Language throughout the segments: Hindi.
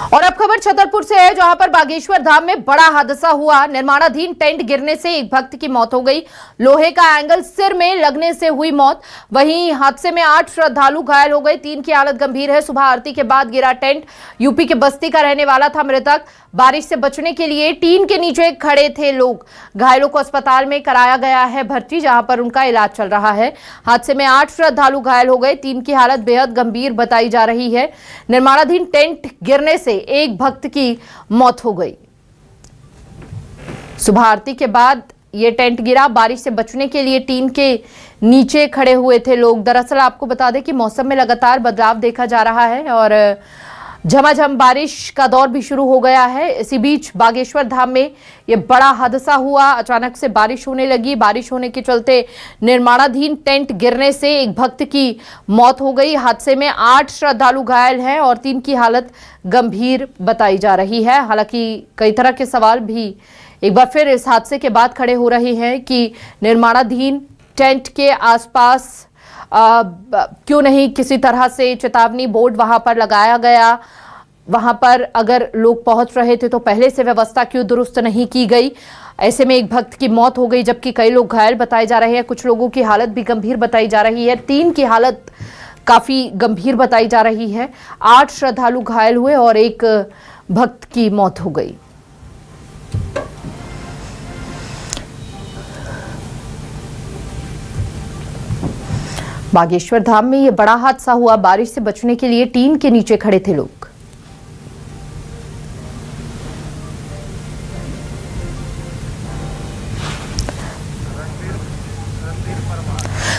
और अब खबर छतरपुर से है, जहां पर बागेश्वर धाम में बड़ा हादसा हुआ। निर्माणाधीन टेंट गिरने से एक भक्त की मौत हो गई। लोहे का एंगल सिर में लगने से हुई मौत। वहीं हादसे में 8 श्रद्धालु घायल हो गए, 3 की हालत गंभीर है। सुबह आरती के बाद गिरा टेंट। यूपी के बस्ती का रहने वाला था मृतक। बारिश से बचने के लिए टीन के नीचे खड़े थे लोग। घायलों को अस्पताल में कराया गया है भर्ती, जहां पर उनका इलाज चल रहा है। हादसे में 8 श्रद्धालु घायल हो गए, 3 की हालत बेहद गंभीर बताई जा रही है। निर्माणाधीन टेंट गिरने से एक भक्त की मौत हो गई। सुबह आरती के बाद ये टेंट गिरा। बारिश से बचने के लिए टीन के नीचे खड़े हुए थे लोग। दरअसल आपको बता दें कि मौसम में लगातार बदलाव देखा जा रहा है और झमाझम बारिश का दौर भी शुरू हो गया है। इसी बीच बागेश्वर धाम में ये बड़ा हादसा हुआ। अचानक से बारिश होने लगी। बारिश होने के चलते निर्माणाधीन टेंट गिरने से एक भक्त की मौत हो गई। हादसे में 8 श्रद्धालु घायल हैं और 3 की हालत गंभीर बताई जा रही है। हालांकि कई तरह के सवाल भी एक बार फिर इस हादसे के बाद खड़े हो रहे हैं कि निर्माणाधीन टेंट के आसपास क्यों नहीं किसी तरह से चेतावनी बोर्ड वहां पर लगाया गया। वहां पर अगर लोग पहुंच रहे थे तो पहले से व्यवस्था क्यों दुरुस्त नहीं की गई। ऐसे में एक भक्त की मौत हो गई, जबकि कई लोग घायल बताए जा रहे हैं। कुछ लोगों की हालत भी गंभीर बताई जा रही है। 3 की हालत काफी गंभीर बताई जा रही है। 8 श्रद्धालु घायल हुए और एक भक्त की मौत हो गई। बागेश्वर धाम में यह बड़ा हादसा हुआ। बारिश से बचने के लिए टीन के नीचे खड़े थे लोग।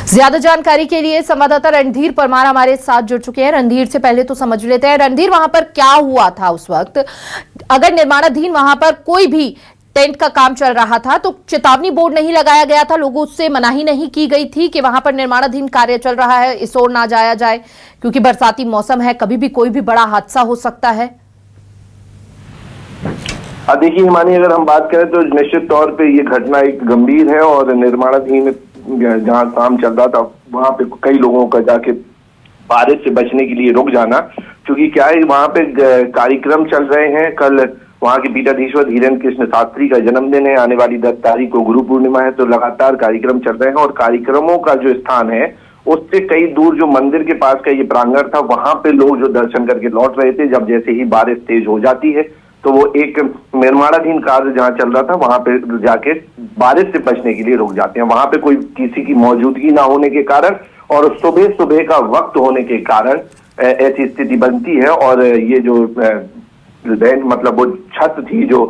ज्यादा जानकारी के लिए संवाददाता रणधीर परमार हमारे साथ जुड़ चुके हैं। रणधीर से पहले तो समझ लेते हैं, रणधीर वहां पर क्या हुआ था उस वक्त? अगर निर्माणाधीन वहां पर कोई भी टेंट का काम चल रहा था तो चेतावनी बोर्ड नहीं लगाया गया था, लोगों से मनाही नहीं की गई थी कि वहां पर निर्माणाधीन कार्य चल रहा है, इस ओर ना जाया जाए, क्योंकि बरसाती मौसम है, कभी भी कोई भी बड़ा हादसा हो सकता है। देखिए हिमानी, अगर हम बात करें तो निश्चित तौर पे ये घटना एक गंभीर है और निर्माणाधीन जहां काम चल रहा था वहां पे कई लोगों का जाके बारिश से बचने के लिए रुक जाना, क्योंकि क्या है वहां पे कार्यक्रम चल रहे हैं। कल वहां के पीठाधीश्वर धीरेन्द्र कृष्ण शास्त्री का जन्मदिन है, आने वाली 10 तारीख को गुरु पूर्णिमा है, तो लगातार कार्यक्रम चल रहे हैं और कार्यक्रमों का जो स्थान है उससे कई दूर जो मंदिर के पास का ये प्रांगण था वहां पे लोग जो दर्शन करके लौट रहे थे, जब जैसे ही बारिश तेज हो जाती है तो वो एक निर्माणाधीन कार्य जहां चल रहा था वहां पे जाके बारिश से बचने के लिए रुक जाते हैं। वहां पे कोई किसी की मौजूदगी ना होने के कारण और सुबह सुबह का वक्त होने के कारण ऐसी स्थिति बनती है और ये जो मतलब वो छत थी, जो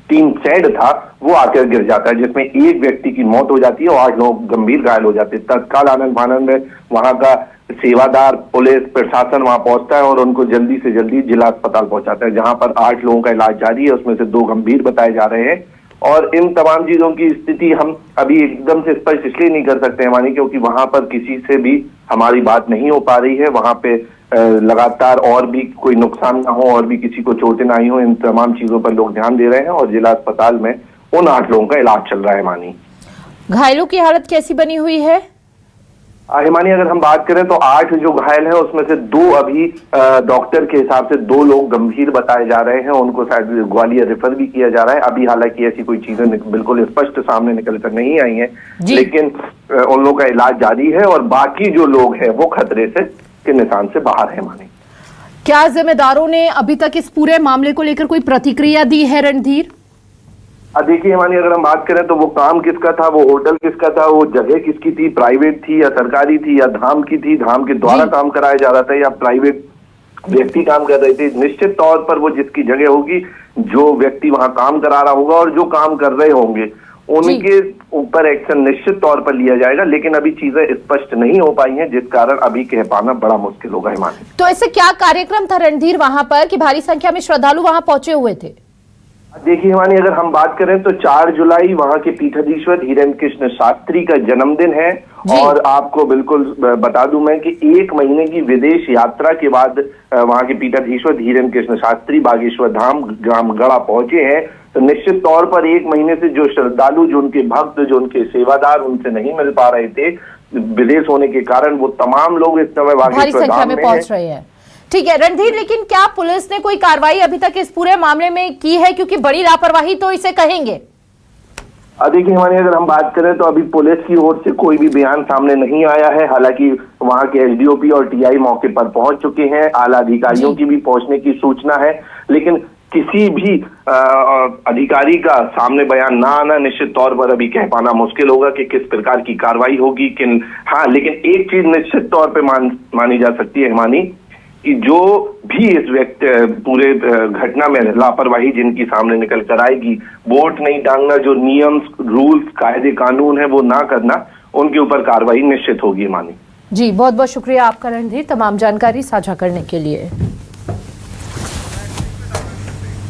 3 शेड था, वो आकर गिर जाता है, जिसमें एक व्यक्ति की मौत हो जाती है और 8 लोग गंभीर घायल हो जाते हैं। तत्काल आनंद फानंद में वहां का सेवादार, पुलिस प्रशासन वहां पहुंचता है और उनको जल्दी से जल्दी जिला अस्पताल पहुंचाता है, जहां पर 8 लोगों का इलाज जारी है, उसमें से 2 गंभीर बताए जा रहे हैं। और इन तमाम चीजों की स्थिति हम अभी एकदम से स्पष्ट इसलिए नहीं कर सकते हैं मानी, क्योंकि वहां पर किसी से भी हमारी बात नहीं हो पा रही है। वहां पे लगातार और भी कोई नुकसान ना हो और भी किसी को चोटें ना आई हो, इन तमाम चीजों पर लोग ध्यान दे रहे हैं और जिला अस्पताल में उन 8 लोगों का इलाज चल रहा है। मानी, घायलों की हालत कैसी बनी हुई है? हिमानी, अगर हम बात करें तो 8 जो घायल हैं उसमें से 2 अभी डॉक्टर के हिसाब से 2 लोग गंभीर बताए जा रहे हैं, उनको शायद ग्वालियर रेफर भी किया जा रहा है। अभी हालांकि ऐसी कोई चीजें बिल्कुल स्पष्ट सामने निकल कर नहीं आई हैं, लेकिन उन लोगों का इलाज जारी है और बाकी जो लोग हैं वो खतरे से के निशान से बाहर है। मानी, क्या जिम्मेदारों ने अभी तक इस पूरे मामले को लेकर कोई प्रतिक्रिया दी है रणधीर? देखिए मानी, अगर हम बात करें तो वो काम किसका था, वो होटल किसका था, वो जगह किसकी थी, प्राइवेट थी या सरकारी थी या धाम की थी, धाम के द्वारा काम कराया जा रहा था या प्राइवेट व्यक्ति काम कर रहे थे, निश्चित तौर पर वो जिसकी जगह होगी, जो व्यक्ति वहां काम करा रहा होगा और जो काम कर रहे होंगे उनके ऊपर एक्शन निश्चित तौर पर लिया जाएगा। लेकिन अभी चीजें स्पष्ट नहीं हो पाई हैं, जिस कारण अभी कह पाना बड़ा मुश्किल होगा। हिमानी, तो ऐसे क्या कार्यक्रम था रणधीर वहां पर कि भारी संख्या में श्रद्धालु वहां पहुंचे हुए थे? देखिए हिमानी, अगर हम बात करें तो 4 जुलाई वहां के पीठाधीश्वर धीरेन्द्र कृष्ण शास्त्री का जन्मदिन है और आपको बिल्कुल बता दूं मैं कि 1 महीने की विदेश यात्रा के बाद वहां के पीठाधीश्वर धीरेन्द्र कृष्ण शास्त्री बागेश्वर धाम ग्राम गढ़ा पहुंचे हैं। तो निश्चित तौर पर 1 महीने से जो श्रद्धालु, जो उनके भक्त, जो उनके सेवादार उनसे नहीं मिल पा रहे थे विदेश होने के कारण, वो तमाम लोग इस समय बागेश्वर धाम में पहुंच रहे हैं। ठीक है रणधीर, लेकिन क्या पुलिस ने कोई कार्रवाई अभी तक इस पूरे मामले में की है, क्योंकि बड़ी लापरवाही तो इसे कहेंगे। देखिए हिमानी, अगर हम बात करें तो अभी पुलिस की ओर से कोई भी बयान सामने नहीं आया है। हालांकि वहां के एसडीओपी और टीआई मौके पर पहुंच चुके हैं, आला अधिकारियों की भी पहुंचने की सूचना है, लेकिन किसी भी अधिकारी का सामने बयान ना आना निश्चित तौर पर अभी कह पाना मुश्किल होगा कि किस प्रकार की कार्रवाई होगी। हाँ, लेकिन एक चीज निश्चित तौर पे मानी जा सकती है हिमानी, कि जो भी इस व्यक्ति पूरे घटना में लापरवाही जिनकी सामने निकल कर आएगी, वोट नहीं टांगना, जो नियम रूल्स कायदे कानून है वो ना करना, उनके ऊपर कार्रवाई निश्चित होगी। मानी जी, बहुत बहुत शुक्रिया आपका रणधीर, तमाम जानकारी साझा करने के लिए।